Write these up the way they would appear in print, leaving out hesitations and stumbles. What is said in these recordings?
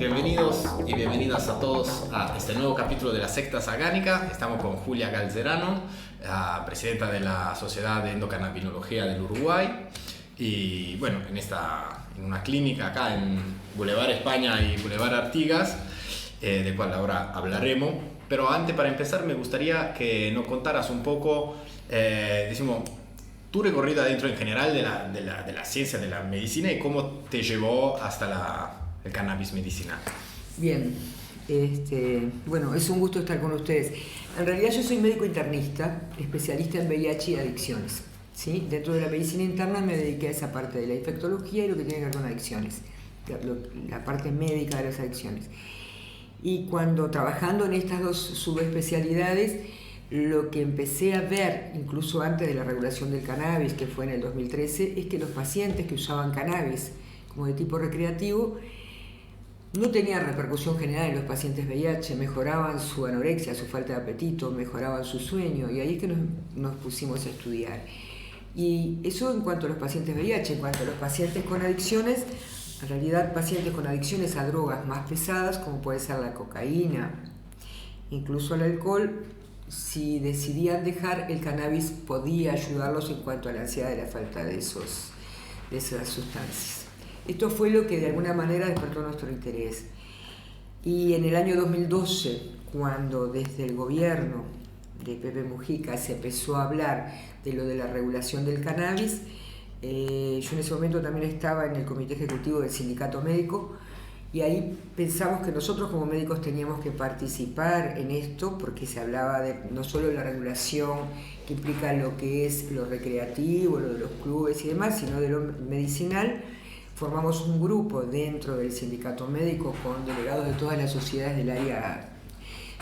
Bienvenidos y bienvenidas a todos a este nuevo capítulo de la Secta Sagánica. Estamos con Julia Galzerano, presidenta de la Sociedad de Endocannabinología del Uruguay. Y bueno, en una clínica acá en Boulevard España y Boulevard Artigas, de cual ahora hablaremos. Pero antes, para empezar, me gustaría que nos contaras un poco, tu recorrido dentro en general de la ciencia, de la medicina y cómo te llevó hasta el cannabis medicinal. Bien, bueno, es un gusto estar con ustedes. En realidad yo soy médico internista, especialista en VIH y adicciones, ¿sí? Dentro de la medicina interna me dediqué a esa parte de la infectología y lo que tiene que ver con adicciones, la parte médica de las adicciones. Y cuando trabajando en estas dos subespecialidades, lo que empecé a ver, incluso antes de la regulación del cannabis, que fue en el 2013, es que los pacientes que usaban cannabis como de tipo recreativo no tenían repercusión general en los pacientes VIH, mejoraban su anorexia, su falta de apetito, mejoraban su sueño, y ahí es que nos pusimos a estudiar. Y eso en cuanto a los pacientes VIH. En cuanto a los pacientes con adicciones, en realidad pacientes con adicciones a drogas más pesadas, como puede ser la cocaína, incluso el alcohol, si decidían dejar, el cannabis podía ayudarlos en cuanto a la ansiedad y la falta de esas sustancias. Esto fue lo que de alguna manera despertó nuestro interés. Y en el año 2012, cuando desde el gobierno de Pepe Mujica se empezó a hablar de lo de la regulación del cannabis, yo en ese momento también estaba en el comité ejecutivo del sindicato médico, y ahí pensamos que nosotros como médicos teníamos que participar en esto, porque se hablaba no solo de la regulación que implica lo que es lo recreativo, lo de los clubes y demás, sino de lo medicinal. Formamos un grupo dentro del sindicato médico con delegados de todas las sociedades del área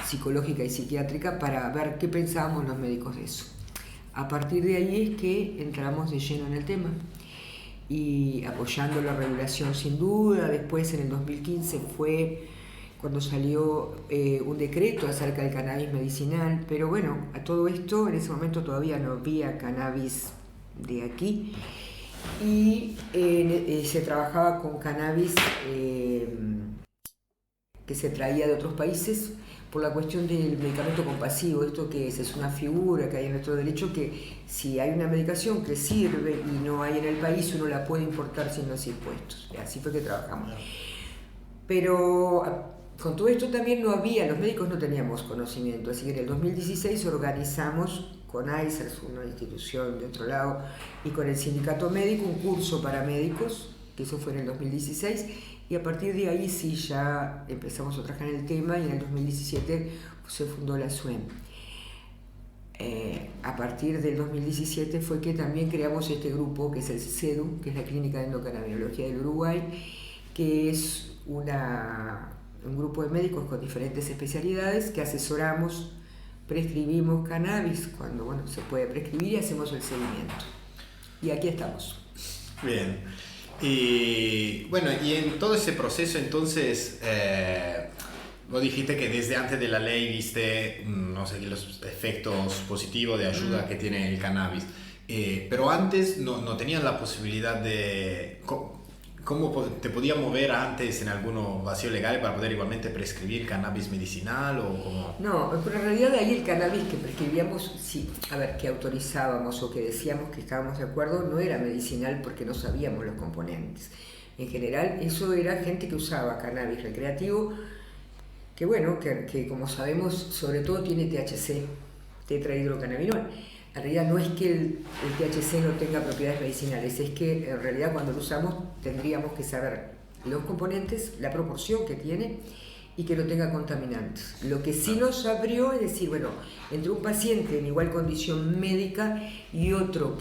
psicológica y psiquiátrica para ver qué pensábamos los médicos de eso. A partir de ahí es que entramos de lleno en el tema y apoyando la regulación sin duda. Después en el 2015 fue cuando salió un decreto acerca del cannabis medicinal, pero bueno, a todo esto en ese momento todavía no había cannabis de aquí. Y se trabajaba con cannabis que se traía de otros países por la cuestión del medicamento compasivo. Esto que es una figura que hay en nuestro derecho, que si hay una medicación que sirve y no hay en el país, uno la puede importar sin los impuestos. Así fue que trabajamos. Pero con todo esto también los médicos no teníamos conocimiento, así que en el 2016 organizamos con ICERS, una institución de otro lado, y con el sindicato médico, un curso para médicos, que eso fue en el 2016, y a partir de ahí sí ya empezamos a trabajar en el tema, y en el 2017 se fundó la SUEM. A partir del 2017 fue que también creamos este grupo, que es el CEDU, que es la Clínica de Endocannabinología del Uruguay, que es un grupo de médicos con diferentes especialidades que asesoramos, prescribimos cannabis cuando se puede prescribir y hacemos el seguimiento. Y aquí estamos. Bien. Y bueno, y en todo ese proceso entonces, vos dijiste que desde antes de la ley viste, los efectos positivos de ayuda que tiene el cannabis. Pero antes no tenían la posibilidad de... ¿Cómo te podías mover antes en algunos vacíos legales para poder igualmente prescribir cannabis medicinal o cómo? No, pero en realidad ahí el cannabis que prescribíamos, que autorizábamos o que decíamos que estábamos de acuerdo, no era medicinal porque no sabíamos los componentes. En general, eso era gente que usaba cannabis recreativo, que como sabemos, sobre todo tiene THC, tetrahidrocannabinol. En realidad no es que el THC no tenga propiedades medicinales, es que en realidad cuando lo usamos tendríamos que saber los componentes, la proporción que tiene y que no tenga contaminantes. Lo que sí nos abrió es decir, entre un paciente en igual condición médica y otro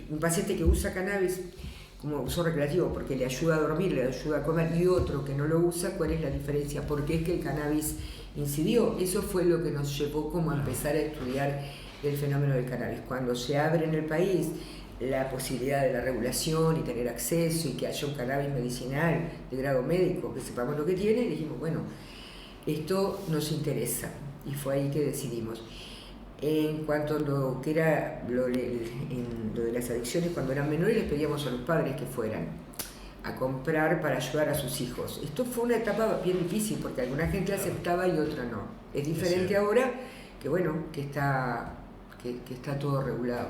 un paciente que usa cannabis como uso recreativo porque le ayuda a dormir, le ayuda a comer, y otro que no lo usa, ¿cuál es la diferencia? ¿Por qué es que el cannabis incidió? Eso fue lo que nos llevó como a empezar a estudiar el fenómeno del cannabis. Cuando se abre en el país la posibilidad de la regulación y tener acceso y que haya un cannabis medicinal de grado médico, que sepamos lo que tiene, dijimos, esto nos interesa, y fue ahí que decidimos. En cuanto a lo que era lo de las adicciones, cuando eran menores les pedíamos a los padres que fueran a comprar para ayudar a sus hijos. Esto fue una etapa bien difícil porque alguna gente aceptaba y otra no. Es diferente ahora que bueno, que está todo regulado.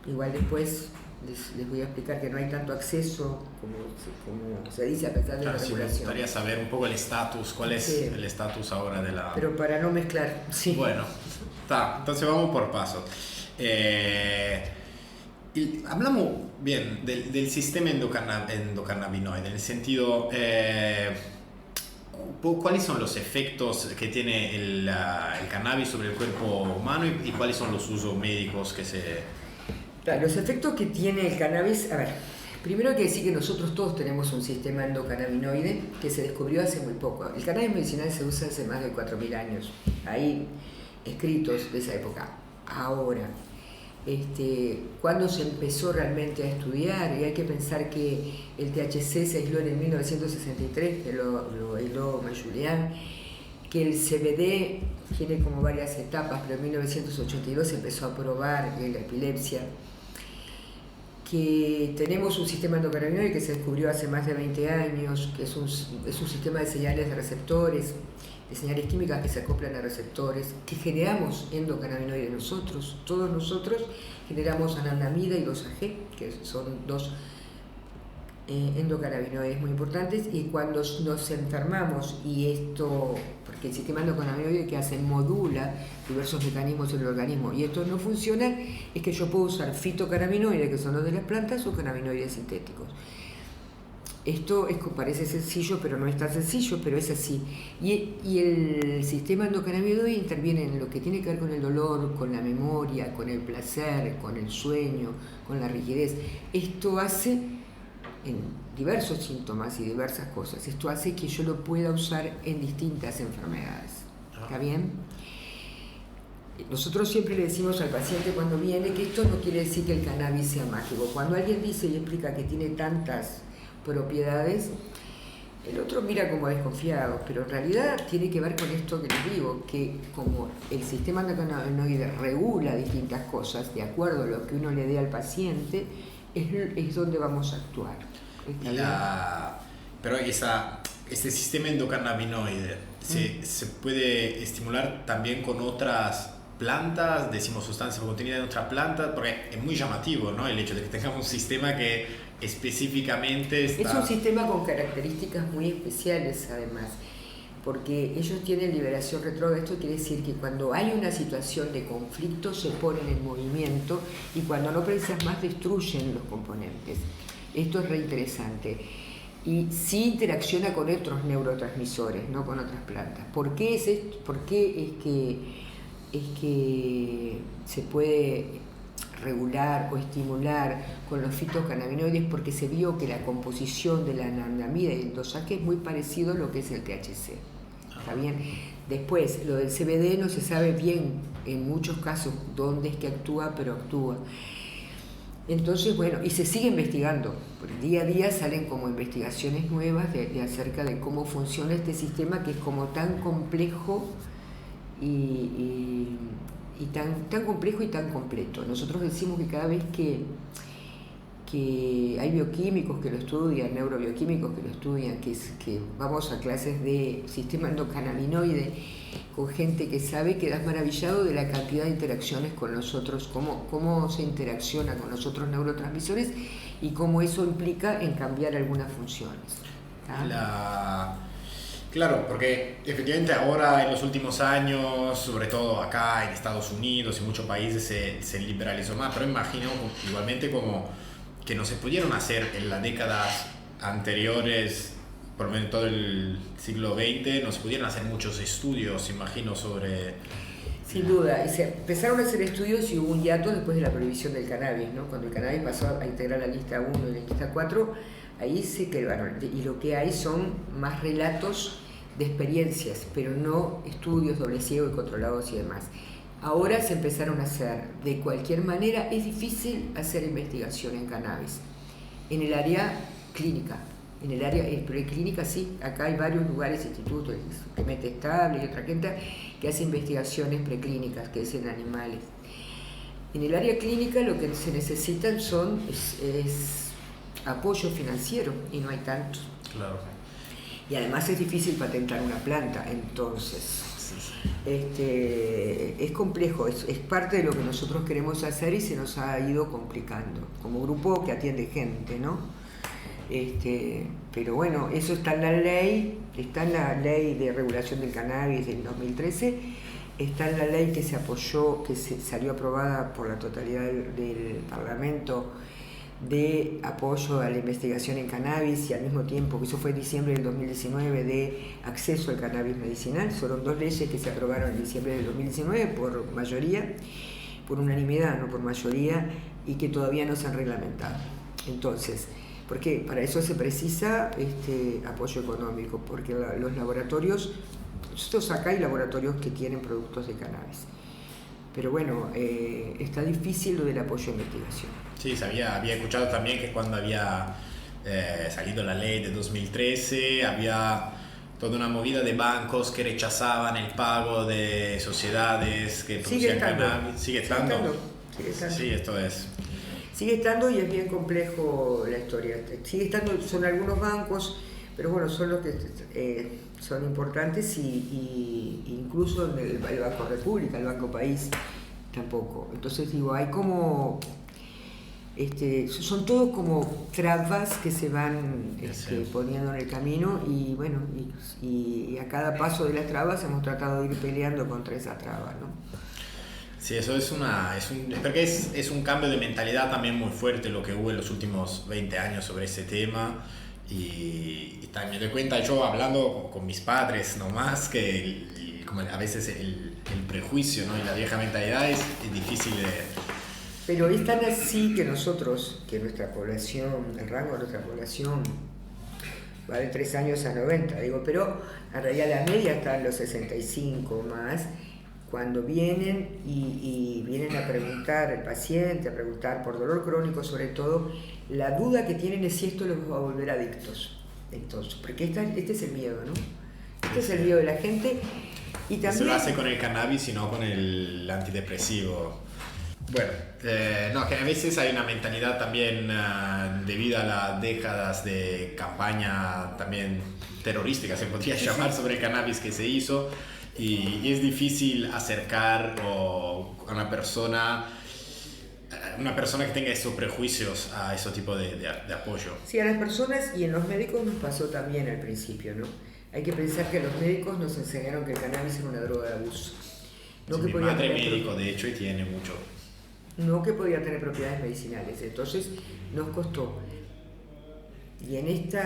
Igual después les voy a explicar que no hay tanto acceso como se dice a pesar de la regulación. Me gustaría saber un poco el estatus, cuál es el estatus ahora de la... Pero para no mezclar, sí. Bueno, entonces vamos por pasos. Hablamos bien del sistema endocannabinoide, en el sentido, ¿cuáles son los efectos que tiene el cannabis sobre el cuerpo humano y cuáles son los usos médicos que se... Los efectos que tiene el cannabis, a ver, primero hay que decir que nosotros todos tenemos un sistema endocannabinoide que se descubrió hace muy poco. El cannabis medicinal se usa hace más de 4.000 años, hay escritos de esa época. Ahora, cuando se empezó realmente a estudiar, y hay que pensar que el THC se aisló en el 1963, que lo aisló Julian, que el CBD tiene como varias etapas, pero en 1982 se empezó a probar en la epilepsia, que tenemos un sistema endocannabinoide que se descubrió hace más de 20 años, que es un sistema de señales de receptores, de señales químicas que se acoplan a receptores, que generamos endocannabinoides nosotros, todos nosotros generamos anandamida y 2-AG, que son dos endocannabinoides muy importantes, y cuando nos enfermamos, y esto, porque el sistema endocannabinoide que hace modula diversos mecanismos en el organismo, y esto no funciona, es que yo puedo usar fitocannabinoides, que son los de las plantas, o cannabinoides sintéticos. Esto parece sencillo, pero no es tan sencillo, pero es así. Y el sistema endocannabinoide interviene en lo que tiene que ver con el dolor, con la memoria, con el placer, con el sueño, con la rigidez. Esto hace en diversos síntomas y diversas cosas. Esto hace que yo lo pueda usar en distintas enfermedades. ¿Está bien? Nosotros siempre le decimos al paciente cuando viene que esto no quiere decir que el cannabis sea mágico. Cuando alguien dice y explica que tiene tantas propiedades, el otro mira como desconfiado, pero en realidad tiene que ver con esto que les digo, que como el sistema endocannabinoide regula distintas cosas de acuerdo a lo que uno le dé al paciente, es donde vamos a actuar. Pero este sistema endocannabinoide se puede estimular también con otras plantas, decimos sustancias contenidas en otras plantas, porque es muy llamativo, ¿no? El hecho de que tengamos un sistema que específicamente está... Es un sistema con características muy especiales además, porque ellos tienen liberación retrógrada. Esto quiere decir que cuando hay una situación de conflicto se ponen en movimiento y cuando no precisas más destruyen los componentes. Esto es re interesante. Y sí interacciona con otros neurotransmisores, no con otras plantas. ¿Por qué es esto? ¿Por qué es que se puede regular o estimular con los fitocannabinoides? Porque se vio que la composición de la anandamida y el 2-AG es muy parecido a lo que es el THC. ¿Está bien? Después, lo del CBD no se sabe bien en muchos casos dónde es que actúa, pero actúa. Entonces, bueno, y se sigue investigando. Día a día salen como investigaciones nuevas de acerca de cómo funciona este sistema que es como tan complejo y tan complejo y tan completo. Nosotros decimos que cada vez que hay bioquímicos que lo estudian, neurobioquímicos que lo estudian, que vamos a clases de sistema endocannabinoide con gente que sabe, quedas maravillado de la cantidad de interacciones con nosotros, cómo se interacciona con los otros neurotransmisores y cómo eso implica en cambiar algunas funciones. Claro, porque efectivamente ahora en los últimos años, sobre todo acá en Estados Unidos y muchos países se liberalizó más, pero imagino igualmente como que no se pudieron hacer en las décadas anteriores, por lo menos todo el siglo XX, no se pudieron hacer muchos estudios, imagino, sobre... Sin duda, y se empezaron a hacer estudios y hubo un hiato después de la prohibición del cannabis, ¿no? Cuando el cannabis pasó a integrar la lista 1 y la lista 4, ahí se quedaron, y lo que hay son más relatos de experiencias, pero no estudios doble ciego y controlados y demás. Ahora se empezaron a hacer. De cualquier manera, es difícil hacer investigación en cannabis. En el área clínica, en el área preclínica sí, acá hay varios lugares, institutos, que mete estable y otra gente que hace investigaciones preclínicas, que es en animales. En el área clínica lo que se necesitan es apoyo financiero y no hay tanto. Claro. Y además es difícil patentar una planta, entonces es complejo, es parte de lo que nosotros queremos hacer y se nos ha ido complicando, como grupo que atiende gente, ¿no? Pero bueno, eso está en la ley de regulación del cannabis del 2013, está en la ley que se apoyó, que salió aprobada por la totalidad del Parlamento, de apoyo a la investigación en cannabis, y al mismo tiempo, que eso fue en diciembre del 2019, de acceso al cannabis medicinal. Fueron 2 leyes que se aprobaron en diciembre del 2019 por mayoría, por unanimidad, no por mayoría, y que todavía no se han reglamentado. Entonces, porque para eso se precisa apoyo económico, porque los laboratorios, nosotros acá hay laboratorios que tienen productos de cannabis, pero bueno, está difícil lo del apoyo a investigación. Sí, había escuchado también que cuando había salido la ley de 2013 había toda una movida de bancos que rechazaban el pago de sociedades que producían cannabis. ¿Sigue estando? Sí, esto es. Sigue estando y es bien complejo la historia. Sigue estando, son algunos bancos, pero bueno, son los que son importantes y incluso en el Banco República, el Banco País, tampoco. Entonces digo, hay como... son todos como trabas que se van poniendo en el camino y bueno, y a cada paso de las trabas hemos tratado de ir peleando contra esas trabas, ¿no? Sí, eso porque es un cambio de mentalidad también muy fuerte lo que hubo en los últimos 20 años sobre ese tema y también me doy cuenta yo hablando con mis padres nomás que como a veces el prejuicio, ¿no? Y la vieja mentalidad es difícil de... Pero es tan así que nosotros, que nuestra población, el rango de nuestra población va de 3 años a 90, digo, pero en realidad la media está en los 65 más, cuando vienen y vienen a preguntar al paciente, a preguntar por dolor crónico sobre todo, la duda que tienen es si esto los va a volver adictos. Entonces, porque este es el miedo, ¿no? Este es el miedo de la gente y también... Se lo hace con el cannabis y no con el antidepresivo. Bueno, no, que a veces hay una mentalidad también debido a las décadas de campaña también terrorística, se podría llamar, sobre el cannabis que se hizo y es difícil acercar a una persona que tenga esos prejuicios a ese tipo de apoyo. Sí, a las personas y en los médicos nos pasó también al principio, ¿no? Hay que pensar que los médicos nos enseñaron que el cannabis era una droga de abuso. No, sí, que mi madre es médico, de hecho, y tiene mucho. No que podía tener propiedades medicinales, entonces nos costó. Y en este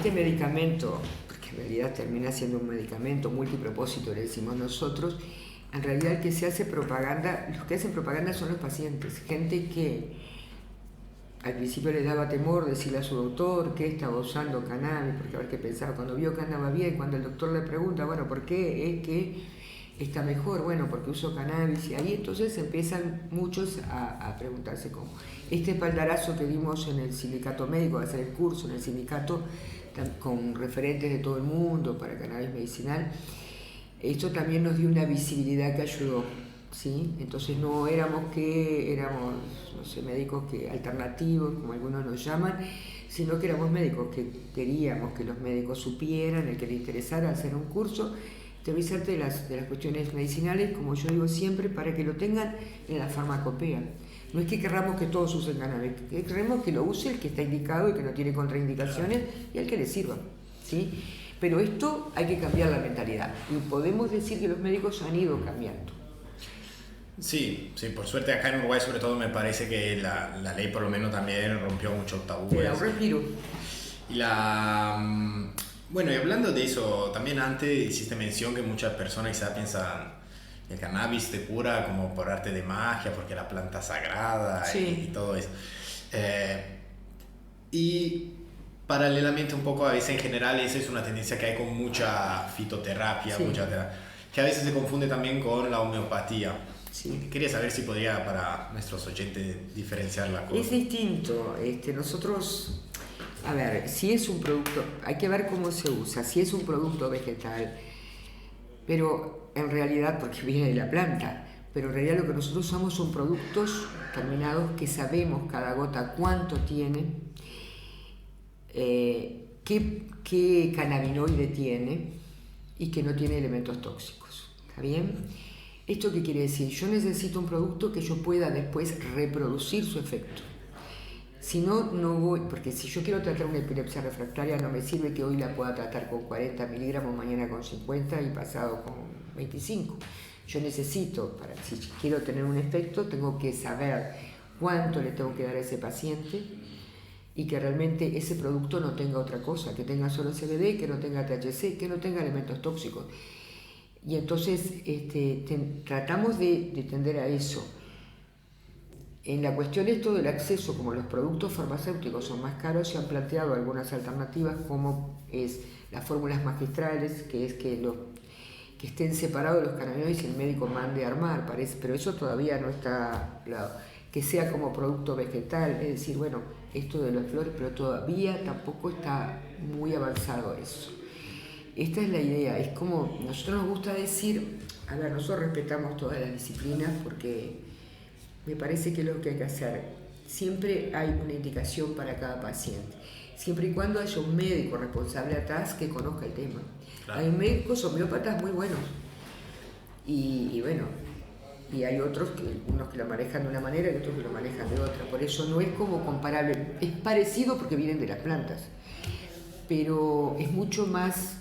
medicamento, porque en realidad termina siendo un medicamento multipropósito, le decimos nosotros, en realidad el que se hace propaganda, los que hacen propaganda son los pacientes, gente que al principio le daba temor decirle a su doctor que estaba usando cannabis, porque a ver qué pensaba, cuando vio que andaba bien, cuando el doctor le pregunta, bueno, ¿por qué es que está mejor? Bueno, porque uso cannabis, y ahí entonces empiezan muchos a preguntarse cómo. Este espaldarazo que dimos en el sindicato médico, hacer el curso en el sindicato con referentes de todo el mundo para cannabis medicinal, esto también nos dio una visibilidad que ayudó, ¿sí? Entonces no éramos no sé, médicos alternativos, como algunos nos llaman, sino que éramos médicos que queríamos que los médicos supieran, el que le interesara hacer un curso, teorizarte de las cuestiones medicinales, como yo digo siempre, para que lo tengan en la farmacopea. No es que querramos que todos usen cannabis, queremos que lo use el que está indicado y que no tiene contraindicaciones y al que le sirva, ¿sí? Pero esto hay que cambiar la mentalidad y podemos decir que los médicos han ido cambiando. Sí, por suerte acá en Uruguay sobre todo me parece que la ley por lo menos también rompió muchos tabúes. Te da un respiro. Bueno, y hablando de eso, también antes hiciste mención que muchas personas quizás piensan que el cannabis te cura como por arte de magia, porque la planta sagrada y todo eso. Y paralelamente un poco a veces en general esa es una tendencia que hay con mucha fitoterapia, que a veces se confunde también con la homeopatía. Sí. Quería saber si podría para nuestros oyentes diferenciar la cosa. Es distinto. Nosotros... A ver, si es un producto, hay que ver cómo se usa, si es un producto vegetal, pero en realidad porque viene de la planta, pero en realidad lo que nosotros usamos son productos terminados que sabemos cada gota cuánto tiene, qué cannabinoide tiene y que no tiene elementos tóxicos. ¿Está bien? ¿Esto qué quiere decir? Yo necesito un producto que yo pueda después reproducir su efecto. Si no, no voy, porque si yo quiero tratar una epilepsia refractaria, no me sirve que hoy la pueda tratar con 40 miligramos, mañana con 50 y pasado con 25. Yo necesito, si quiero tener un efecto, tengo que saber cuánto le tengo que dar a ese paciente y que realmente ese producto no tenga otra cosa, que tenga solo CBD, que no tenga THC, que no tenga elementos tóxicos. Y entonces tratamos de tender a eso. En la cuestión esto del acceso, como los productos farmacéuticos son más caros, se han planteado algunas alternativas como es las fórmulas magistrales, que es que estén separados los cannabinoides y el médico mande a armar, parece, pero eso todavía no está, que sea como producto vegetal, es decir, bueno, esto de las flores, pero todavía tampoco está muy avanzado eso. Esta es la idea, es como, nosotros nos gusta decir, a ver, nosotros respetamos todas las disciplinas porque me parece que es lo que hay que hacer. Siempre hay una indicación para cada paciente, siempre y cuando haya un médico responsable atrás que conozca el tema. Claro. Hay médicos homeópatas muy buenos y bueno, y hay otros unos que lo manejan de una manera y otros que lo manejan de otra. Por eso no es como comparable, es parecido porque vienen de las plantas, pero es mucho más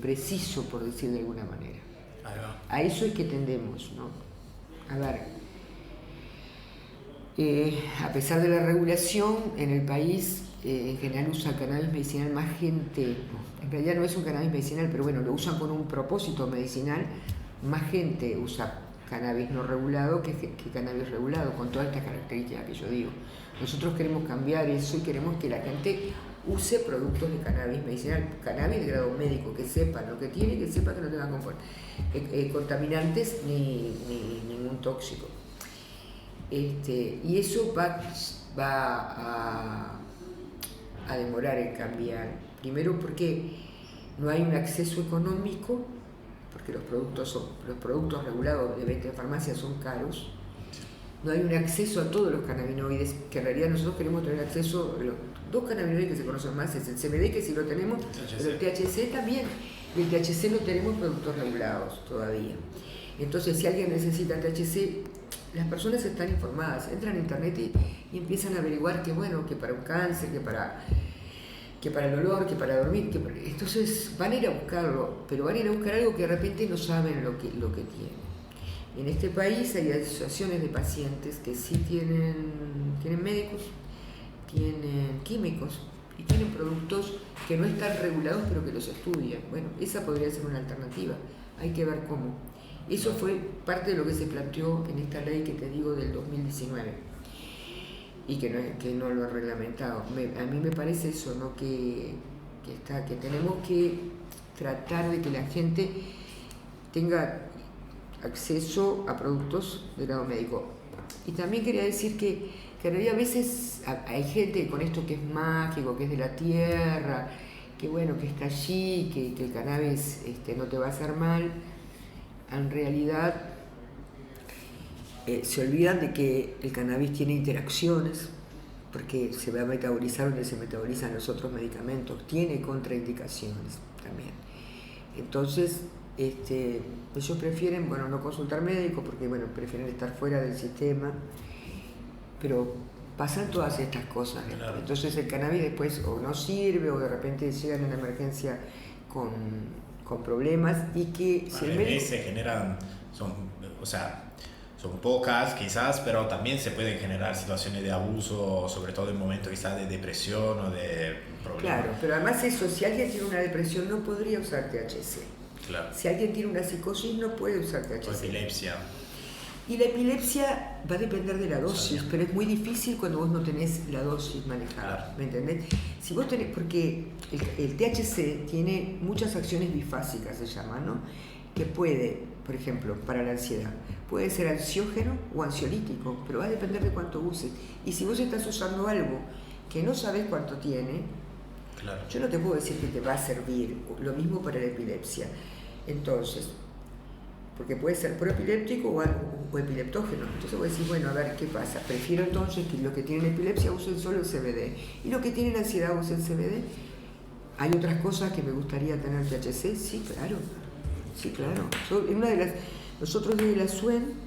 preciso, por decir de alguna manera. A eso es que tendemos, ¿no? A ver, a pesar de la regulación, en el país en general usa cannabis medicinal más gente, en realidad no es un cannabis medicinal, pero bueno, lo usan con un propósito medicinal, más gente usa cannabis no regulado que cannabis regulado, con todas estas características que yo digo. Nosotros queremos cambiar eso y queremos que la gente use productos de cannabis medicinal, cannabis de grado médico, que sepan lo que tiene, que sepa que no tenga contaminantes ni ningún tóxico. Y eso va a demorar en cambiar. Primero porque no hay un acceso económico, porque los productos regulados de venta en farmacia son caros. No hay un acceso a todos los cannabinoides, que en realidad nosotros queremos tener acceso a los dos cannabinoides que se conocen más, es el CBD, que sí lo tenemos, pero el THC también. Y el THC no tenemos productos regulados todavía. Entonces, si alguien necesita THC, las personas están informadas, entran a internet y empiezan a averiguar que bueno, que para un cáncer, que para el dolor, que para dormir, entonces van a ir a buscarlo, pero van a ir a buscar algo que de repente no saben lo que tienen. En este país hay asociaciones de pacientes que sí tienen médicos, tienen químicos y tienen productos que no están regulados pero que los estudian. Bueno, esa podría ser una alternativa, hay que ver cómo. Eso fue parte de lo que se planteó en esta ley que te digo del 2019 y que no lo ha reglamentado. A mí me parece eso, ¿no? que tenemos que tratar de que la gente tenga acceso a productos de grado médico. Y también quería decir que en realidad a veces hay gente con esto que es mágico, que es de la tierra, que bueno, que está allí, que el cannabis no te va a hacer mal. En realidad se olvidan de que el cannabis tiene interacciones, porque se va a metabolizar donde se metabolizan los otros medicamentos, tiene contraindicaciones también. Entonces, ellos prefieren, bueno, no consultar médicos porque, bueno, prefieren estar fuera del sistema, pero pasan todas estas cosas. Claro. Entonces el cannabis después o no sirve o de repente llegan en emergencia con problemas y que si el médico... se generan, son pocas quizás, pero también se pueden generar situaciones de abuso, sobre todo en momentos quizás de depresión o de problemas. Claro, pero además eso, si alguien tiene una depresión no podría usar THC. Claro. Si alguien tiene una psicosis no puede usar THC. O epilepsia. Y la epilepsia va a depender de la dosis, pero es muy difícil cuando vos no tenés la dosis manejada, claro. ¿Me entendés? Si vos tenés, porque el THC tiene muchas acciones bifásicas, se llama, ¿no? Que puede, por ejemplo, para la ansiedad, puede ser ansiógeno o ansiolítico, pero va a depender de cuánto uses. Y si vos estás usando algo que no sabés cuánto tiene, claro. Yo no te puedo decir que te va a servir. Lo mismo para la epilepsia. Entonces, porque puede ser proepiléptico o epileptógeno. Entonces vos decís, bueno, a ver, ¿qué pasa? Prefiero entonces que los que tienen epilepsia usen solo el CBD, y los que tienen ansiedad usen CBD. ¿Hay otras cosas que me gustaría tener THC? Sí, claro. Sí, claro. Nosotros desde la SUEN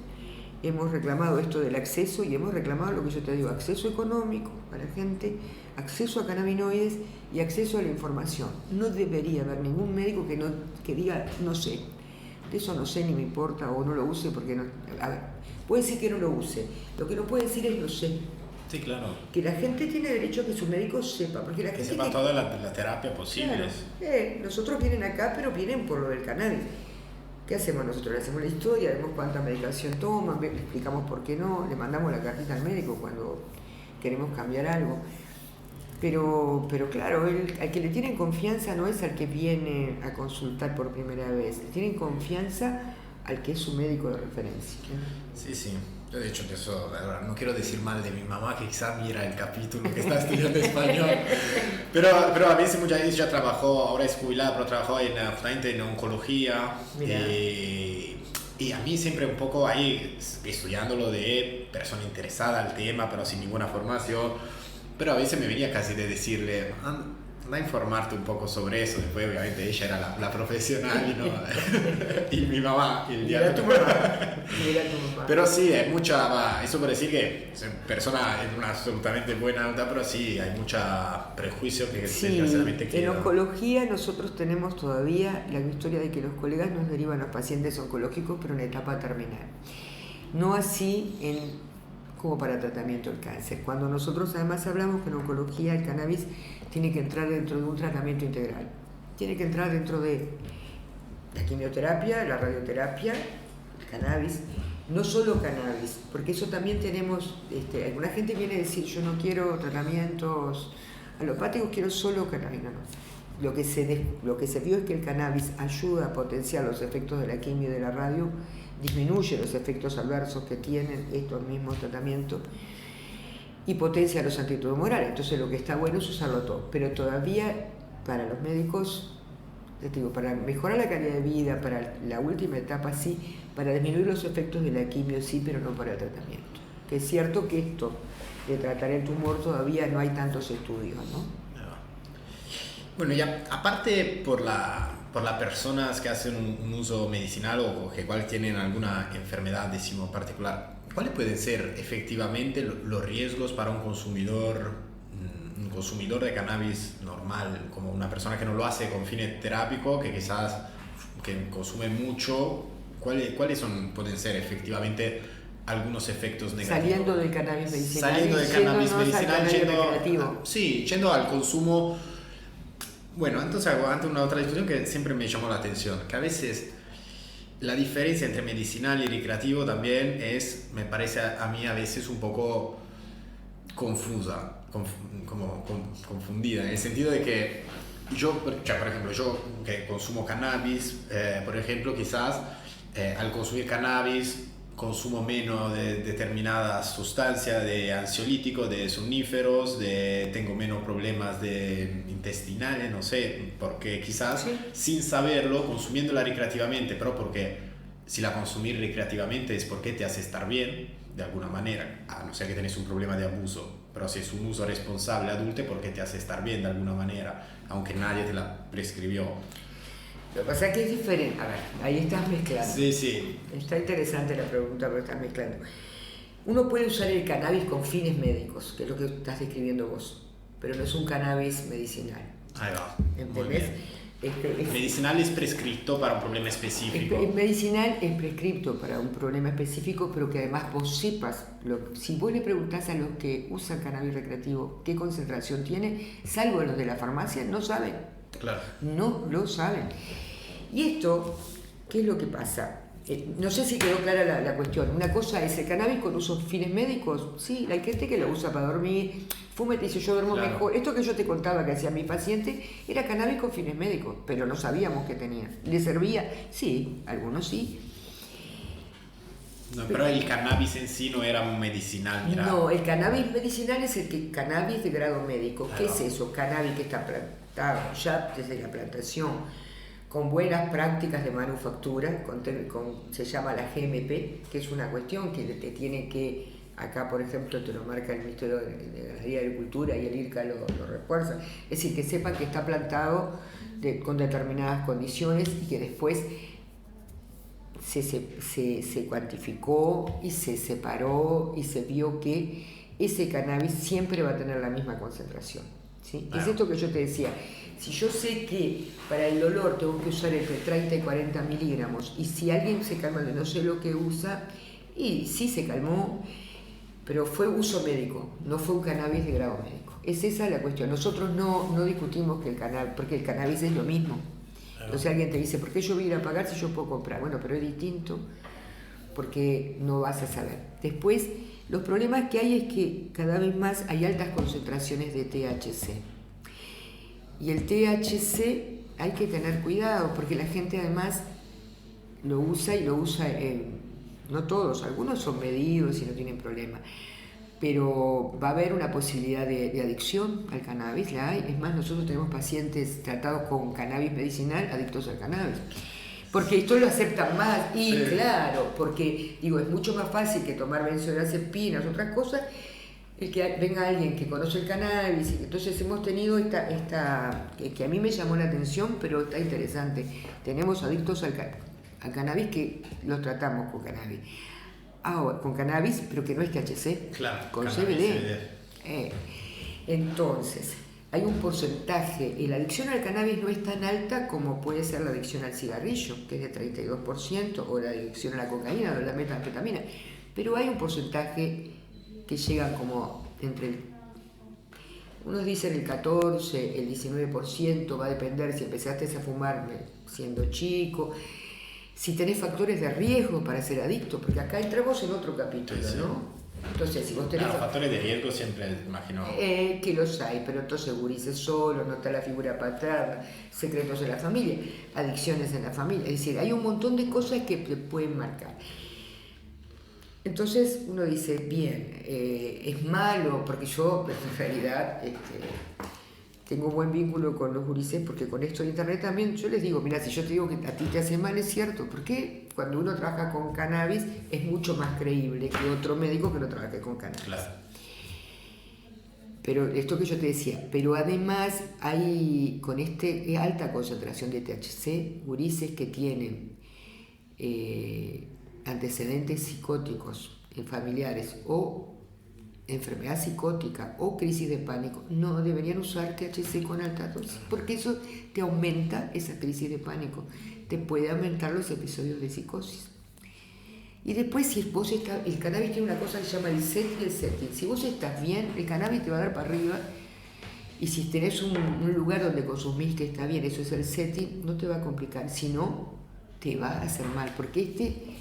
hemos reclamado esto del acceso, y hemos reclamado lo que yo te digo, acceso económico a la gente, acceso a cannabinoides y acceso a la información. No debería haber ningún médico que diga, no sé, de eso no sé ni me importa, o no lo use porque no... A ver, puede decir que no lo use, lo que no puede decir es lo sé. Sí, claro. Que la gente tiene derecho a que su médico sepa, porque la gente... Que sepa todas las terapias posibles. Claro, nosotros vienen acá, pero vienen por lo del cannabis. ¿Qué hacemos nosotros? Le hacemos la historia, vemos cuánta medicación toman, le explicamos por qué no, le mandamos la cartita al médico cuando queremos cambiar algo. Pero claro, al que le tienen confianza no es al que viene a consultar por primera vez, le tienen confianza al que es su médico de referencia. Sí, sí. Yo de hecho ahora no quiero decir mal de mi mamá, que quizá mira el capítulo que está estudiando español, pero a veces muchas veces ya trabajó, ahora es jubilada, pero trabajó justamente en oncología, y a mí siempre un poco ahí estudiándolo de persona interesada al tema, pero sin ninguna formación, pero a veces me venía casi de decirle, anda a informarte un poco sobre eso. Después obviamente ella era la profesional y mi mamá y el Mira tu mamá. Pero sí, hay mucha, eso por decir que persona es una absolutamente buena nota, pero sí hay mucha prejuicio que desgraciadamente queda. En oncología nosotros tenemos todavía la historia de que los colegas nos derivan a los pacientes oncológicos, pero en etapa terminal, no así como para tratamiento del cáncer. Cuando nosotros además hablamos que en oncología el cannabis tiene que entrar dentro de un tratamiento integral, tiene que entrar dentro de la quimioterapia, la radioterapia, el cannabis, no solo cannabis, porque eso también tenemos, alguna gente viene a decir, yo no quiero tratamientos alopáticos, quiero solo cannabis. No. Lo que se vio es que el cannabis ayuda a potenciar los efectos de la quimio y de la radio, disminuye los efectos adversos que tienen estos mismos tratamientos y potencia los antitumorales. Entonces lo que está bueno es usarlo todo, pero todavía para los médicos, les digo, para mejorar la calidad de vida, para la última etapa sí, para disminuir los efectos de la quimio sí, pero no para el tratamiento. Que es cierto que esto de tratar el tumor todavía no hay tantos estudios, ¿no? Bueno, ya aparte por las personas que hacen un uso medicinal o que igual tienen alguna enfermedad, decimos, particular, ¿cuáles pueden ser efectivamente los riesgos para un consumidor de cannabis normal, como una persona que no lo hace con fines terápicos, que quizás que consume mucho? ¿Cuáles pueden ser efectivamente algunos efectos negativos? Saliendo del cannabis medicinal. Saliendo del cannabis medicinal, yendo al consumo. Bueno, entonces antes una otra discusión que siempre me llamó la atención, que a veces la diferencia entre medicinal y recreativo también me parece a mí a veces un poco confundida, en el sentido de que yo, por ejemplo, yo que consumo cannabis, por ejemplo, quizás al consumir cannabis consumo menos de determinadas sustancias, de ansiolíticos, de somníferos, tengo menos problemas intestinales, no sé, porque quizás sin saberlo, consumiéndola recreativamente, pero porque si la consumir recreativamente es porque te hace estar bien, de alguna manera, a no ser que tenés un problema de abuso, pero si es un uso responsable adulto, porque te hace estar bien de alguna manera, aunque nadie te la prescribió. Lo que pasa es que es diferente. A ver, ahí estás mezclando. Sí. Está interesante la pregunta, pero estás mezclando. Uno puede usar el cannabis con fines médicos, que es lo que estás describiendo vos, pero no es un cannabis medicinal. Ahí va. ¿Entendés? Medicinal es prescrito para un problema específico. Medicinal es prescrito para un problema específico, pero que además vos sepas. Si vos le preguntás a los que usan cannabis recreativo qué concentración tiene, salvo los de la farmacia, no saben. Claro. No lo saben. Y esto, ¿qué es lo que pasa? No sé si quedó clara la cuestión. Una cosa es el cannabis con usos fines médicos. Sí, hay gente que lo usa para dormir. Fuma y te dice, yo duermo mejor. Esto que yo te contaba que hacía mi paciente era cannabis con fines médicos, pero no sabíamos qué tenía. ¿Le servía? Sí, algunos sí. No, pero el cannabis en sí no era un medicinal. No, el cannabis medicinal es cannabis de grado médico. ¿Qué es eso? Cannabis que está plantado ya desde la plantación con buenas prácticas de manufactura, se llama la GMP, que es una cuestión que te tiene que, acá por ejemplo te lo marca el Ministerio de Ganadería y Agricultura y el IRCA lo refuerza, es decir, que sepan que está plantado con determinadas condiciones y que después se cuantificó y se separó y se vio que ese cannabis siempre va a tener la misma concentración, ¿sí? Es esto que yo te decía. Si yo sé que para el dolor tengo que usar entre 30 y 40 miligramos, y si alguien se calma de no sé lo que usa, y sí se calmó, pero fue uso médico, no fue un cannabis de grado médico. Es esa la cuestión. Nosotros no discutimos que el cannabis, porque el cannabis es lo mismo. Entonces alguien te dice, ¿por qué yo voy a ir a pagar si yo puedo comprar? Bueno, pero es distinto, porque no vas a saber. Después, los problemas que hay es que cada vez más hay altas concentraciones de THC. Y el THC hay que tener cuidado, porque la gente además lo usa y lo usa, no todos, algunos son medidos y no tienen problema, pero va a haber una posibilidad de adicción al cannabis, la hay. Es más, nosotros tenemos pacientes tratados con cannabis medicinal adictos al cannabis, porque esto lo aceptan más, y sí, claro, porque digo, es mucho más fácil que tomar benzodiazepinas, otras cosas, el que venga alguien que conoce el cannabis. Entonces hemos tenido esta que a mí me llamó la atención, pero está interesante. Tenemos adictos al cannabis que los tratamos con cannabis. Con cannabis, pero que no es THC, claro, con CBD. Entonces, hay un porcentaje, y la adicción al cannabis no es tan alta como puede ser la adicción al cigarrillo, que es de 32%, o la adicción a la cocaína o la metanfetamina, pero hay un porcentaje que llega como unos dicen el 14, el 19%, va a depender si empezaste a fumar siendo chico, si tenés factores de riesgo para ser adicto, porque acá entramos en otro capítulo, sí, ¿no? Entonces, si vos tenés... Claro, factores de riesgo siempre, imagino... que los hay, pero entonces gurises solo, no está la figura paterna, secretos de la familia, adicciones en la familia, es decir, hay un montón de cosas que te pueden marcar. Entonces uno dice, bien, es malo, porque yo en realidad tengo un buen vínculo con los gurises, porque con esto de internet también yo les digo, mira, si yo te digo que a ti te hace mal, es cierto, porque cuando uno trabaja con cannabis es mucho más creíble que otro médico que no trabaje con cannabis. Claro. Pero esto que yo te decía, pero además hay con alta concentración de THC, gurises que tienen antecedentes psicóticos en familiares o enfermedad psicótica o crisis de pánico, no deberían usar THC con alta dosis, porque eso te aumenta esa crisis de pánico, te puede aumentar los episodios de psicosis. Y después, si vos el cannabis tiene una cosa que se llama el set y el setting. Si vos estás bien, el cannabis te va a dar para arriba, y si tenés un lugar donde consumís que está bien, eso es el setting, no te va a complicar, si no, te va a hacer mal, porque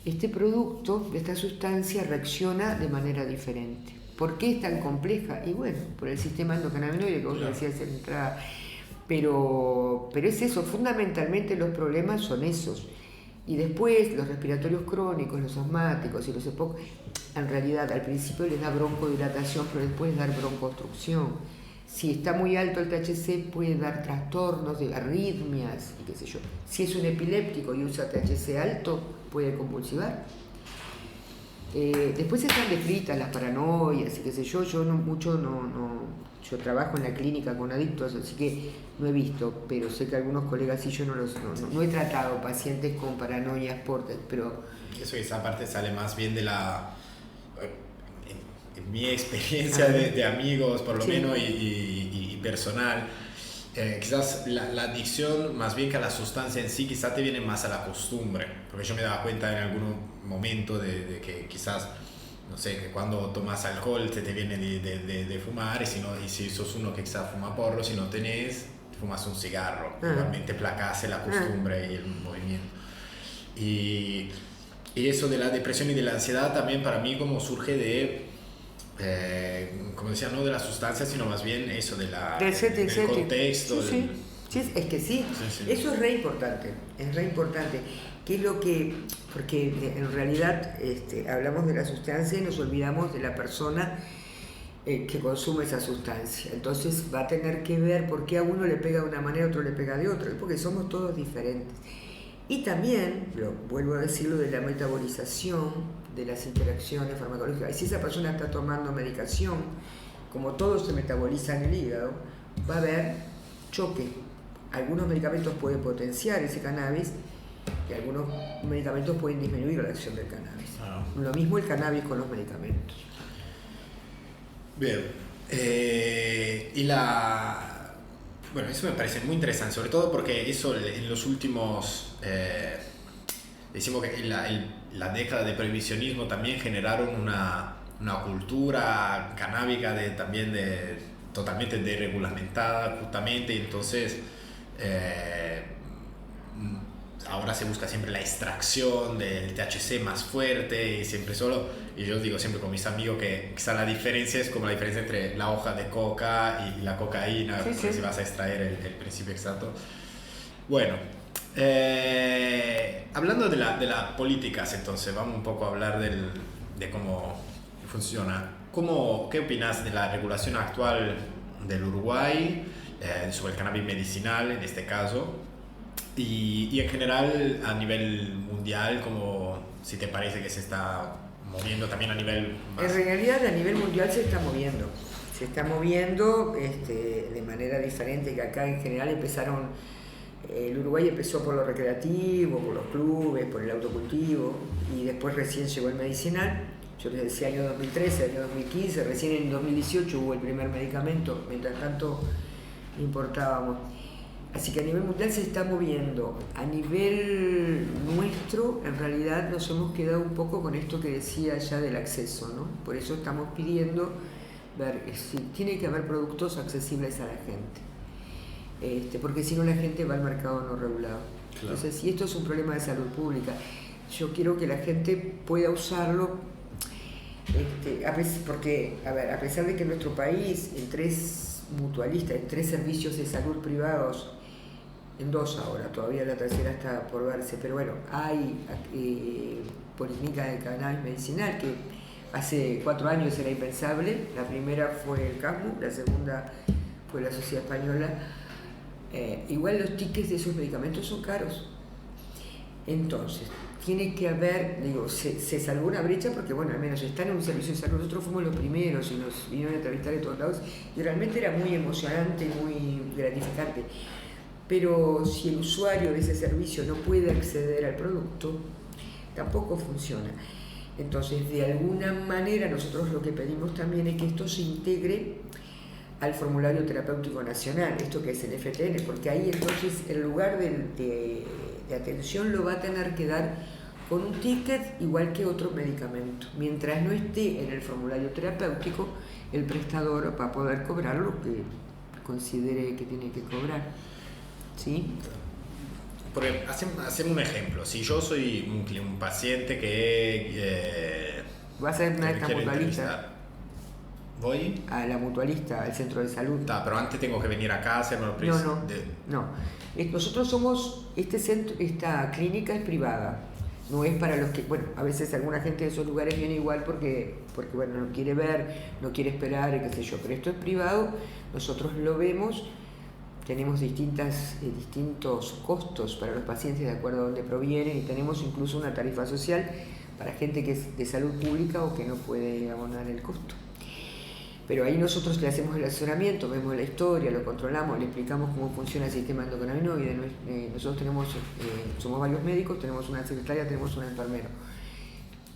este producto, esta sustancia, reacciona de manera diferente. ¿Por qué es tan compleja? Y bueno, por el sistema endocannabinoide que vos decías en entrada. Pero es eso, fundamentalmente los problemas son esos. Y después los respiratorios crónicos, los asmáticos y los EPOC, en realidad al principio les da broncodilatación, pero después les da broncoobstrucción. Si está muy alto el THC puede dar trastornos de arritmias y qué sé yo. Si es un epiléptico y usa THC alto, puede convulsivar. Después están descritas las paranoias y qué sé yo. Yo yo trabajo en la clínica con adictos, así que no he visto, pero sé que algunos colegas sí, yo no he tratado pacientes con paranoias pero... Eso esa parte sale más bien de la... En mi experiencia de amigos, por lo menos, y personal, quizás la adicción, más bien que a la sustancia en sí, quizás te viene más a la costumbre, porque yo me daba cuenta en algún momento de que quizás, no sé, que cuando tomas alcohol te viene de fumar, y si sos uno que quizás fuma porro, si no tenés, fumas un cigarro, realmente placase la costumbre y el movimiento. Y eso de la depresión y de la ansiedad también para mí como surge de... como decía, no de la sustancia, sino más bien eso del contexto. Sí, es que sí. Eso es re importante, que es lo que, porque en realidad hablamos de la sustancia y nos olvidamos de la persona que consume esa sustancia. Entonces va a tener que ver por qué a uno le pega de una manera, a otro le pega de otra, porque somos todos diferentes. Y también, vuelvo a decirlo, de la metabolización, de las interacciones farmacológicas. Si esa persona está tomando medicación, como todo se metaboliza en el hígado, va a haber choque. Algunos medicamentos pueden potenciar ese cannabis y algunos medicamentos pueden disminuir la acción del cannabis. Lo mismo el cannabis con los medicamentos. Bien. Bueno, eso me parece muy interesante, sobre todo porque eso en los últimos, decimos que la década de prohibicionismo también generaron una cultura canábica también totalmente desregulamentada, justamente, y entonces ahora se busca siempre la extracción del THC más fuerte y siempre y yo digo siempre con mis amigos que quizá la diferencia es como la diferencia entre la hoja de coca y la cocaína, sí, porque si vas a extraer el principio exacto. Bueno, hablando de las políticas, entonces vamos un poco a hablar de cómo funciona. ¿Qué opinas de la regulación actual del Uruguay sobre el cannabis medicinal en este caso? Y en general a nivel mundial, como si te parece que se está moviendo también a nivel más... En realidad a nivel mundial se está moviendo de manera diferente que acá. En general el Uruguay empezó por lo recreativo, por los clubes, por el autocultivo, y después recién llegó el medicinal. Yo les decía año 2013, año 2015, recién en 2018 hubo el primer medicamento, mientras tanto importábamos. Así que a nivel mundial se está moviendo. A nivel nuestro, en realidad nos hemos quedado un poco con esto que decía ya del acceso, ¿no? Por eso estamos pidiendo ver si tiene que haber productos accesibles a la gente. Porque si no la gente va al mercado no regulado. Claro. Entonces, si esto es un problema de salud pública, yo quiero que la gente pueda usarlo, porque, a pesar de que en nuestro país, en 3 mutualistas, en 3 servicios de salud privados, en 2 ahora, todavía la tercera está por verse, pero bueno, hay policlínica de cannabis medicinal que hace 4 años era impensable. La primera fue el CASMU, la segunda fue la Sociedad Española. Igual los tickets de esos medicamentos son caros. Entonces, tiene que haber, se salvó una brecha porque, bueno, al menos están en un servicio de salud. Nosotros fuimos los primeros y nos vinieron a entrevistar de todos lados y realmente era muy emocionante, muy gratificante. Pero si el usuario de ese servicio no puede acceder al producto, tampoco funciona. Entonces, de alguna manera, nosotros lo que pedimos también es que esto se integre al formulario terapéutico nacional, esto que es el FTN, porque ahí entonces el lugar de atención lo va a tener que dar con un ticket igual que otro medicamento. Mientras no esté en el formulario terapéutico, el prestador va a poder cobrar lo que considere que tiene que cobrar. ¿Sí? Porque hacemos un ejemplo. Si yo soy un paciente que vas a ir a esta mutualista. ¿Voy? A la mutualista, al centro de salud. Pero antes tengo que venir acá a hacerme los precios. No. Nosotros somos, esta clínica es privada. No es para los que, bueno, a veces alguna gente de esos lugares viene igual porque bueno, no quiere ver, no quiere esperar, qué sé yo. Pero esto es privado, nosotros lo vemos. Tenemos distintos costos para los pacientes de acuerdo a dónde provienen y tenemos incluso una tarifa social para gente que es de salud pública o que no puede abonar el costo. Pero ahí nosotros le hacemos el asesoramiento, vemos la historia, lo controlamos, le explicamos cómo funciona el sistema endocannabinoide. Nosotros somos varios médicos, tenemos una secretaria, tenemos un enfermero.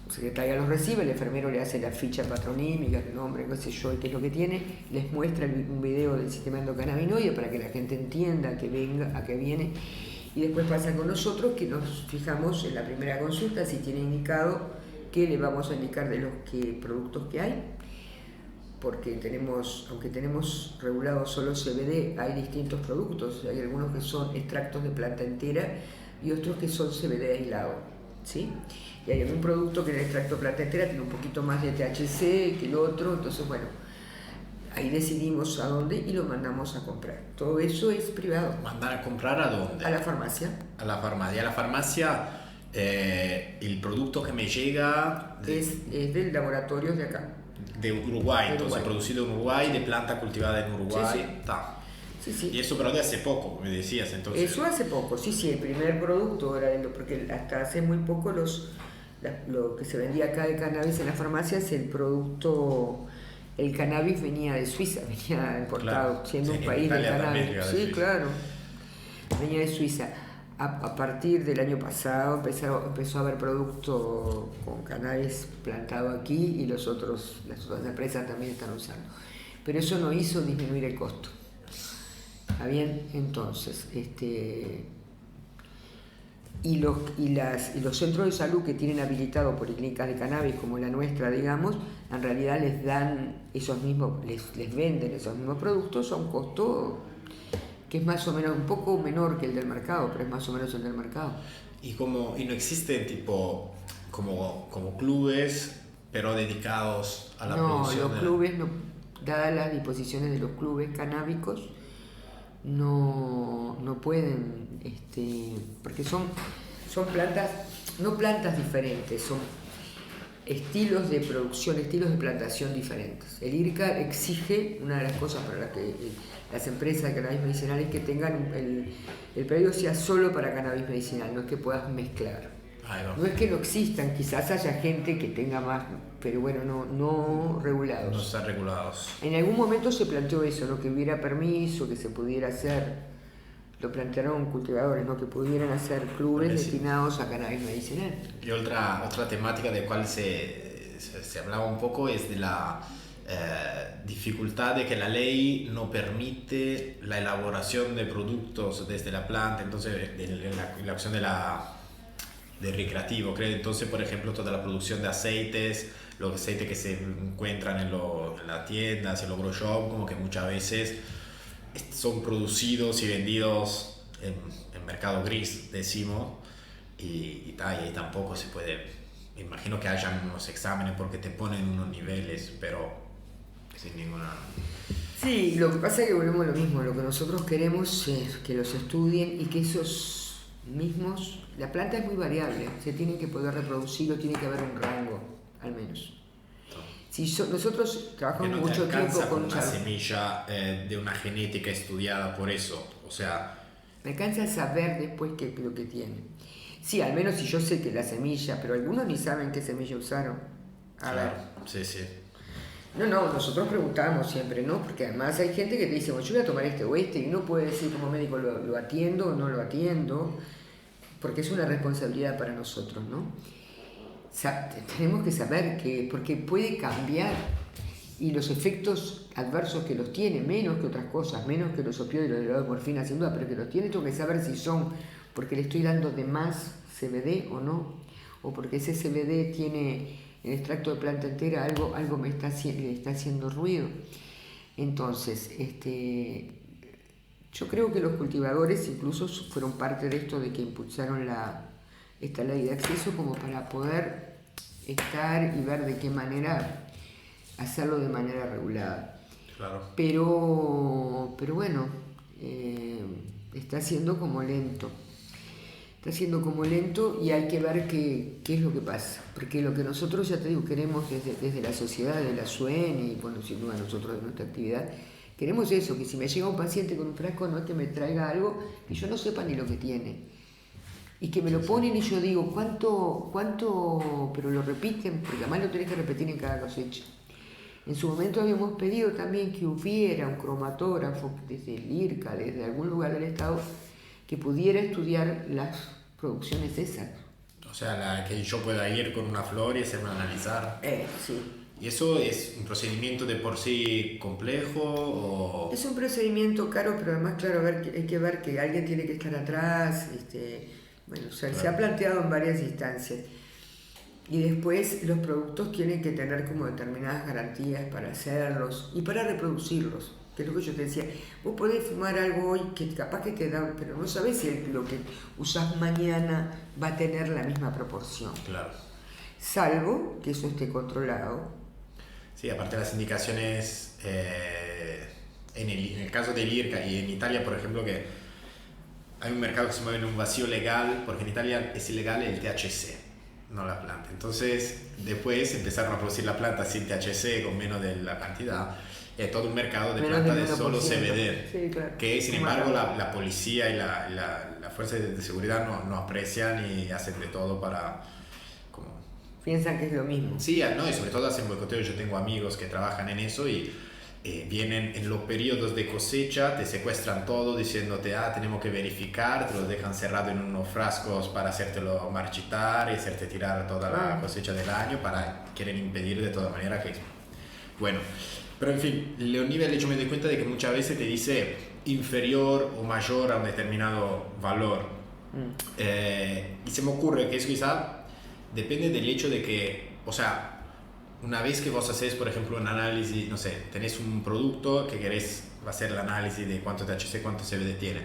La secretaria los recibe, el enfermero le hace la ficha patronímica, el nombre, qué sé yo, y qué es lo que tiene, les muestra un video del sistema endocannabinoide para que la gente entienda a qué viene, y después pasa con nosotros que nos fijamos en la primera consulta si tiene indicado qué le vamos a indicar de los productos que hay, porque aunque tenemos regulado solo CBD, hay distintos productos, hay algunos que son extractos de planta entera y otros que son CBD aislado, ¿sí? Y hay algún producto que en el extracto de planta entera tiene un poquito más de THC que el otro, entonces bueno, ahí decidimos a dónde y lo mandamos a comprar. Todo eso es privado. ¿Mandar a comprar a dónde? A la farmacia. A la farmacia. ¿A la farmacia el producto que me llega Es del laboratorio de acá. de Uruguay, De entonces Uruguay. producido en Uruguay, de planta cultivada en Uruguay. Sí, sí. Ta. Sí, sí. Y eso pero de hace poco, me decías, entonces. Eso hace poco, sí, sí, el primer producto era porque hasta hace muy poco lo que se vendía acá de cannabis en las farmacias, el producto, el cannabis venía de Suiza, venía importado, Claro, siendo sí, un en país de Italia también cannabis. llega de Sí, Suiza. claro, venía de Suiza. A partir del año pasado empezó a haber producto con cannabis plantado aquí y las otras empresas también están usando. Pero eso no hizo disminuir el costo. ¿Está bien? Entonces, y los centros de salud que tienen habilitado policlínicas de cannabis como la nuestra, digamos, en realidad les dan esos mismos, les venden esos mismos productos a un costo que es más o menos un poco menor que el del mercado, pero es más o menos el del mercado. Y no existen tipo como clubes, pero dedicados a la producción. Los clubes, no, dadas las disposiciones de los clubes canábicos, no pueden, porque son plantas, no plantas diferentes, son estilos de producción, estilos de plantación diferentes. El IRCA exige, una de las cosas para las que las empresas de cannabis medicinal es que tengan el predio sea solo para cannabis medicinal, no es que puedas mezclar. No es que no existan, quizás haya gente que tenga más, pero bueno, no regulados. No están regulados. En algún momento se planteó eso, ¿no? Que hubiera permiso, que se pudiera hacer, lo plantearon cultivadores, ¿no? Que pudieran hacer clubes destinados a cannabis medicinal. Y otra temática de cual se hablaba un poco es de la dificultad de que la ley no permite la elaboración de productos desde la planta, entonces de la opción de recreativo, creo. Entonces, por ejemplo, toda la producción de aceites, los aceites que se encuentran en las tiendas, en los grow shop, como que muchas veces son producidos y vendidos en mercado gris, decimos, y ahí tampoco se puede. Me imagino que hayan unos exámenes porque te ponen unos niveles, pero sin ninguna. Sí, lo que pasa es que volvemos a lo mismo. Lo que nosotros queremos es que los estudien y que esos mismos. La planta es muy variable, se tiene que poder reproducir o tiene que haber un rango, al menos. Si nosotros trabajamos no mucho tiempo con una semilla de una genética estudiada por eso, o sea. Me alcanza a saber después qué es lo que tiene. Sí, al menos si yo sé que la semilla, pero algunos ni saben qué semilla usaron. A ver. Sí, sí. No, nosotros preguntamos siempre, ¿no? Porque además hay gente que te dice, bueno, yo voy a tomar este o este, y uno puede decir como médico, lo atiendo o no lo atiendo, porque es una responsabilidad para nosotros, ¿no? O sea, tenemos que saber que, porque puede cambiar, y los efectos adversos que los tiene, menos que otras cosas, menos que los opioides y los de morfina, sin duda, pero que los tiene, tengo que saber si son porque le estoy dando de más CBD o no, o porque ese CBD tiene el extracto de planta entera, algo le está haciendo ruido. Entonces, yo creo que los cultivadores incluso fueron parte de esto, de que impulsaron esta ley de acceso como para poder estar y ver de qué manera hacerlo de manera regulada. Claro. Pero bueno, está siendo como lento. Está siendo como lento y hay que ver qué es lo que pasa. Porque lo que nosotros, ya te digo, queremos desde la sociedad, de la SUEN y bueno, sin duda nosotros de nuestra actividad, queremos eso, que si me llega un paciente con un frasco, no es que me traiga algo que yo no sepa ni lo que tiene. Y que me lo ponen y yo digo, ¿cuánto? Pero lo repiten, porque además lo tenés que repetir en cada cosecha. En su momento habíamos pedido también que hubiera un cromatógrafo desde el IRCA, desde algún lugar del Estado, que pudiera estudiar las producciones esas. O sea, que yo pueda ir con una flor y hacerme analizar. Sí. ¿Y eso es un procedimiento de por sí complejo o...? Es un procedimiento caro, pero además, claro, hay que ver que alguien tiene que estar atrás. Bueno, o sea, claro. Se ha planteado en varias instancias. Y después los productos tienen que tener como determinadas garantías para hacerlos y para reproducirlos. Que es lo que yo te decía, vos podés fumar algo hoy que capaz que te da, pero no sabés si lo que usás mañana va a tener la misma proporción. Claro. Salvo que eso esté controlado. Sí, aparte las indicaciones, en el caso del IRCA y en Italia, por ejemplo, que hay un mercado que se mueve en un vacío legal, porque en Italia es ilegal el THC, no la planta. Entonces, después empezaron a producir la planta sin THC, con menos de la cantidad. Y hay todo un mercado de plantas de solo CBD, sí, claro. que sin embargo la policía y la fuerza de seguridad no aprecian y hacen de todo para... Piensan que es lo mismo. Sí, no, y sobre todo hacen boicoteo. Yo tengo amigos que trabajan en eso y vienen en los periodos de cosecha, te secuestran todo diciéndote, tenemos que verificar, te lo dejan cerrado en unos frascos para hacértelo marchitar y hacerte tirar toda la cosecha del año, quieren impedir de toda manera que... Bueno, pero en fin, Leonivel, yo me doy cuenta de que muchas veces te dice inferior o mayor a un determinado valor. Y se me ocurre que eso quizá depende del hecho de que, o sea, una vez que vos haces, por ejemplo, un análisis, no sé, tenés un producto que querés hacer el análisis de cuánto THC, cuánto CBD tiene.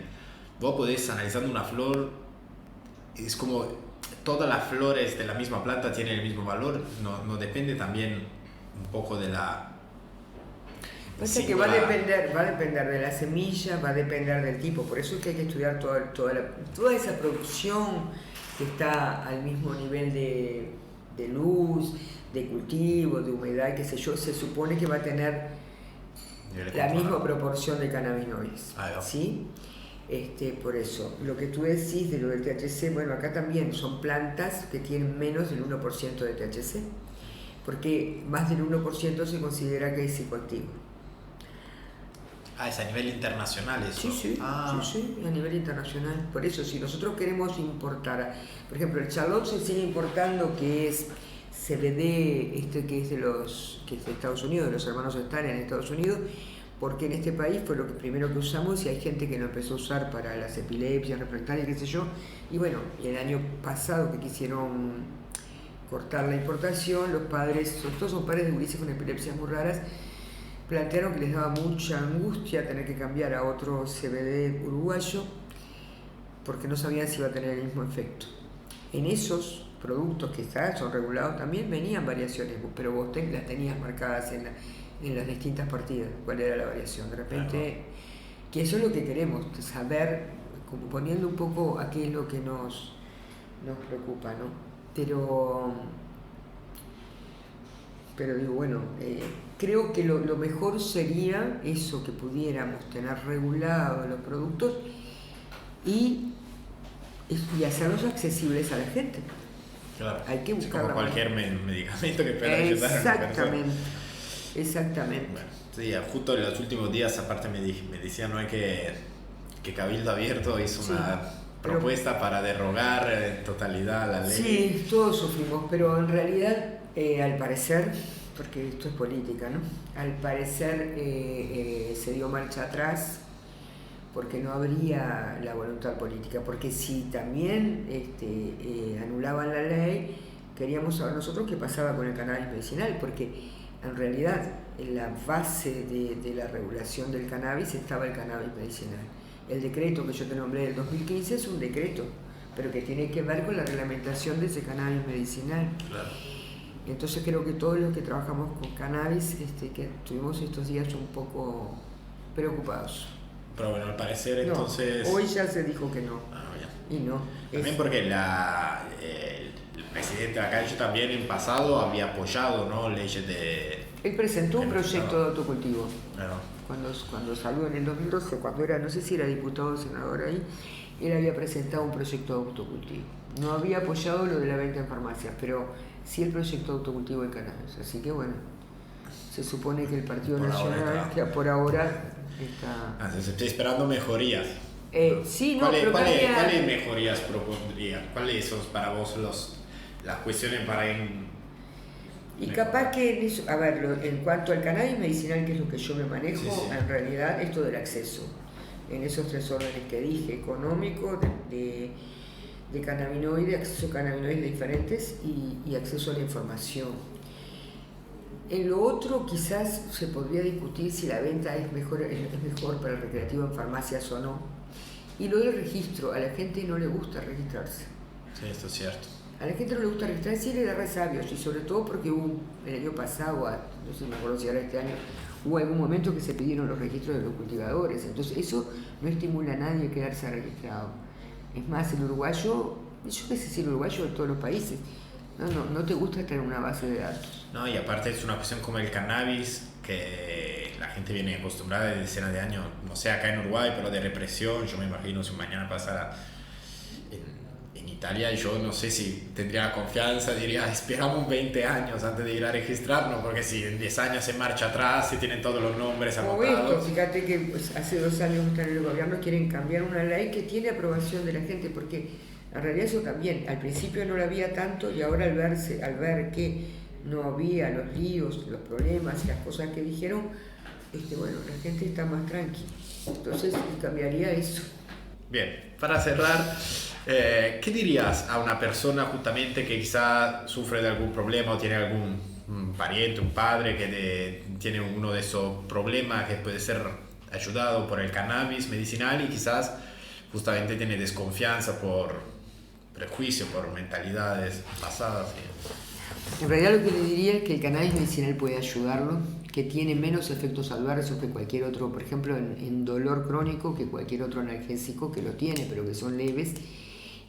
Vos podés, analizando una flor, es como todas las flores de la misma planta tienen el mismo valor, no depende también un poco de la... Pasa que va a depender de la semilla, va a depender del tipo, por eso es que hay que estudiar toda esa producción que está al mismo nivel de luz, de cultivo, de humedad, qué sé yo, se supone que va a tener la misma proporción de cannabinoides, ¿sí? Por eso, lo que tú decís de lo del THC, bueno, acá también son plantas que tienen menos del 1% de THC, porque más del 1% se considera que es psicoactivo. Es a nivel internacional eso. Sí, a nivel internacional. Por eso, si nosotros queremos importar, por ejemplo, el Charlotte se sigue importando, que es CBD, que es de Estados Unidos, de los hermanos Stanley en Estados Unidos, porque en este país fue lo primero que usamos y hay gente que lo empezó a usar para las epilepsias refractarias, qué sé yo. Y bueno, y el año pasado que quisieron cortar la importación, los padres, todos son padres de gurises con epilepsias muy raras, plantearon que les daba mucha angustia tener que cambiar a otro CBD uruguayo porque no sabían si iba a tener el mismo efecto. En esos productos que son regulados también venían variaciones, pero vos las tenías marcadas en las distintas partidas, cuál era la variación. De repente, que eso es lo que queremos, saber, como poniendo un poco a qué es lo que nos preocupa, ¿no? Pero digo, bueno, creo que lo mejor sería eso, que pudiéramos tener regulados los productos y hacerlos accesibles a la gente. Claro. Hay que buscar como cualquier medicamento que pueda ayudar a una persona. Exactamente. Bueno, sí, justo en los últimos días, aparte me decían, ¿no? que Cabildo Abierto hizo una propuesta para derogar en totalidad la ley. Sí, todos sufrimos, pero en realidad, al parecer, porque esto es política, ¿no? Al parecer se dio marcha atrás porque no habría la voluntad política, porque si también anulaban la ley, queríamos saber nosotros qué pasaba con el cannabis medicinal, porque en realidad en la base de la regulación del cannabis estaba el cannabis medicinal. El decreto que yo te nombré del 2015 es un decreto, pero que tiene que ver con la reglamentación de ese cannabis medicinal. Claro. Entonces creo que todos los que trabajamos con cannabis, que estuvimos estos días un poco preocupados. Pero bueno, al parecer entonces... Hoy ya se dijo que no. Ya. Y no. También porque el presidente acá, yo también en pasado había apoyado, ¿no? Leyes de... Él presentó un proyecto de autocultivo. Claro. Cuando salió en el 2012, cuando era, no sé si era diputado o senador ahí, él había presentado un proyecto de autocultivo. No había apoyado lo de la venta en farmacias, pero sí el proyecto de autocultivo de cannabis. Así que bueno, se supone que el Partido Nacional, que por ahora está... Entonces estoy esperando mejorías. Sí, no, ¿Cuáles mejorías propondría? ¿Cuáles son para vos las cuestiones para... Y capaz que, a ver, en cuanto al cannabis medicinal, que es lo que yo me manejo, sí. En realidad esto del acceso, en esos tres órdenes que dije, económico, de cannabinoides, acceso a cannabinoides diferentes y acceso a la información. En lo otro quizás se podría discutir si la venta es mejor para el recreativo en farmacias o no. Y lo del registro, a la gente no le gusta registrarse. Sí, esto es cierto. A la gente no le gusta registrarse y le da resabios, y sobre todo porque hubo el año pasado, no sé si me acuerdo si era este año, hubo algún momento que se pidieron los registros de los cultivadores, entonces eso no estimula a nadie a quedarse registrado. Es más, el uruguayo, yo qué sé si el uruguayo de todos los países, no te gusta estar en una base de datos. No, y aparte es una cuestión como el cannabis, que la gente viene acostumbrada de decenas de años, no sé, acá en Uruguay, pero de represión. Yo me imagino si mañana pasara en Italia, yo no sé si tendría la confianza, diría, esperamos 20 años antes de ir a registrarnos, porque si en 10 años se marcha atrás, si tienen todos los nombres anotados. Fíjate que pues, hace 2 años están en el gobierno, quieren cambiar una ley que tiene aprobación de la gente, porque en realidad eso también, al principio no la había tanto y ahora al ver que no había los líos, los problemas y las cosas que dijeron, bueno, la gente está más tranquila. Entonces cambiaría eso. Bien, para cerrar, ¿qué dirías a una persona justamente que quizá sufre de algún problema o tiene algún pariente, un padre que tiene uno de esos problemas que puede ser ayudado por el cannabis medicinal y quizás justamente tiene desconfianza por prejuicio, por mentalidades pasadas? En realidad lo que le diría es que el cannabis medicinal puede ayudarlo, que tiene menos efectos adversos que cualquier otro, por ejemplo en dolor crónico, que cualquier otro analgésico, que lo tiene pero que son leves,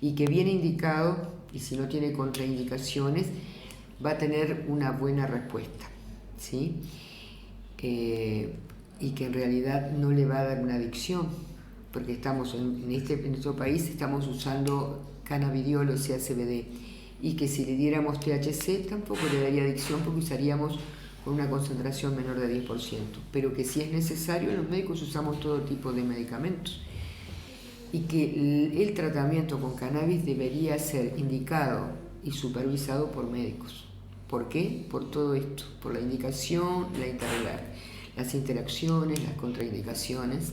y que viene indicado, y si no tiene contraindicaciones, va a tener una buena respuesta, ¿sí? Y que en realidad no le va a dar una adicción, porque estamos en nuestro país estamos usando cannabidiol, o sea, CBD, y que si le diéramos THC tampoco le daría adicción porque usaríamos con una concentración menor de 10%, pero que si es necesario, los médicos usamos todo tipo de medicamentos y que el tratamiento con cannabis debería ser indicado y supervisado por médicos. ¿Por qué? Por todo esto, por la indicación, las interacciones, las contraindicaciones,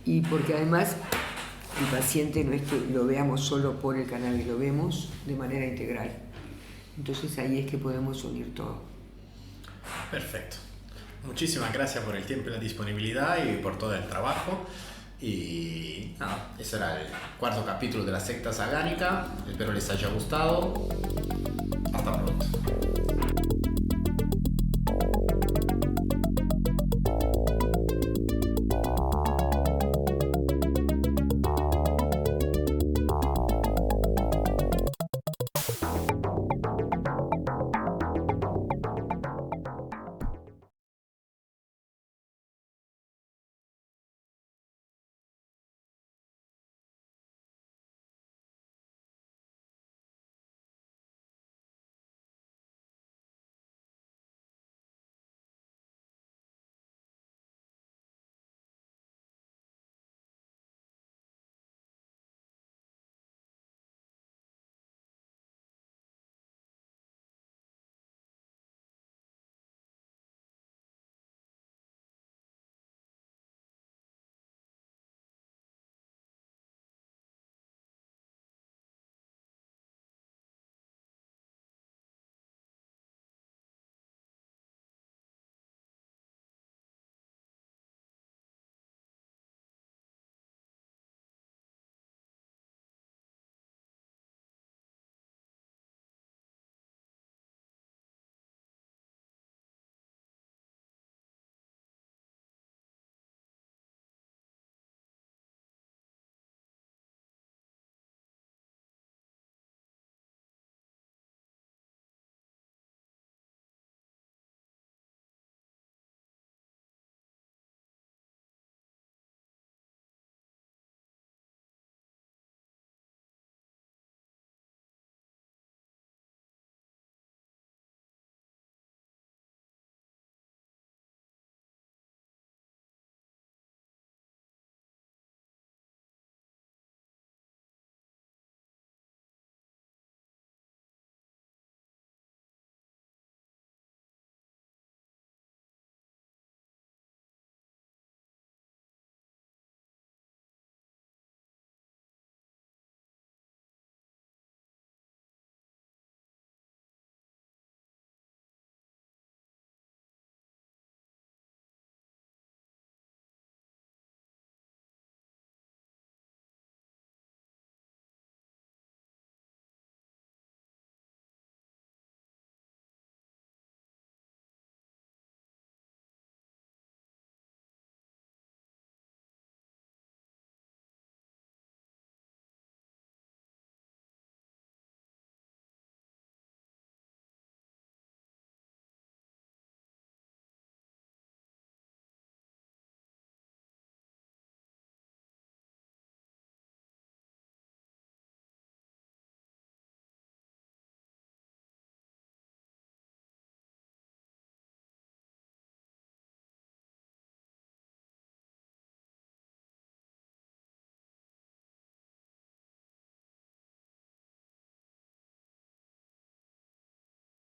y porque además el paciente no es que lo veamos solo por el cannabis, lo vemos de manera integral. Entonces ahí es que podemos unir todo. Perfecto. Muchísimas gracias por el tiempo y la disponibilidad y por todo el trabajo. Y nada, ese era el 4º capítulo de la secta sagánica. Espero les haya gustado. Hasta pronto.